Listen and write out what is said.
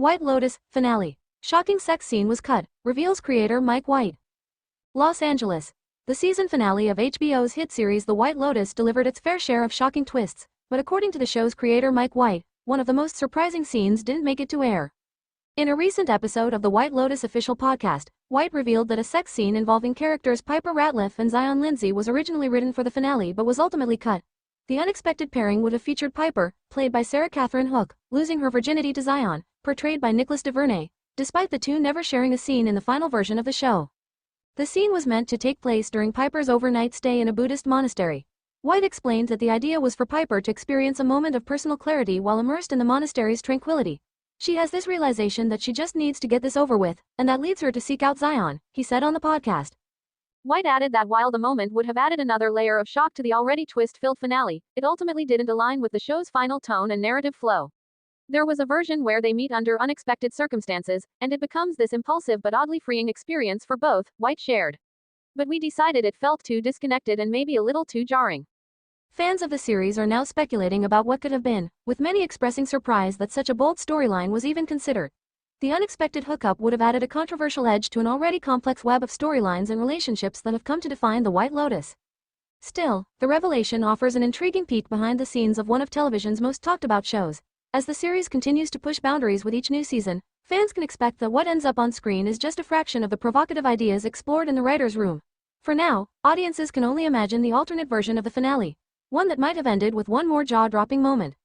White Lotus, finale. Shocking sex scene was cut, reveals creator Mike White. Los Angeles. The season finale of HBO's hit series The White Lotus delivered its fair share of shocking twists, but according to the show's creator Mike White, one of the most surprising scenes didn't make it to air. In a recent episode of the White Lotus official podcast, White revealed that a sex scene involving characters Piper Ratliff and Zion Lindsey was originally written for the finale but was ultimately cut. The unexpected pairing would have featured Piper, played by Catherine Hook, losing her virginity to Zion, portrayed by Duvernay, despite the two never sharing a scene in the final version of the show. The scene was meant to take place during Piper's overnight stay in a Buddhist monastery. White explained that the idea was for Piper to experience a moment of personal clarity while immersed in the monastery's tranquility. She has this realization that she just needs to get this over with, and that leads her to seek out Zion, he said on the podcast. White added that while the moment would have added another layer of shock to the already twist-filled finale, it ultimately didn't align with the show's final tone and narrative flow. There was a version where they meet under unexpected circumstances, and it becomes this impulsive but oddly freeing experience for both, White shared. But we decided it felt too disconnected and maybe a little too jarring. Fans of the series are now speculating about what could have been, with many expressing surprise that such a bold storyline was even considered. The unexpected hookup would have added a controversial edge to an already complex web of storylines and relationships that have come to define the White Lotus. Still, the revelation offers an intriguing peek behind the scenes of one of television's most talked about shows. As the series continues to push boundaries with each new season, fans can expect that what ends up on screen is just a fraction of the provocative ideas explored in the writer's room. For now, audiences can only imagine the alternate version of the finale, one that might have ended with one more jaw-dropping moment.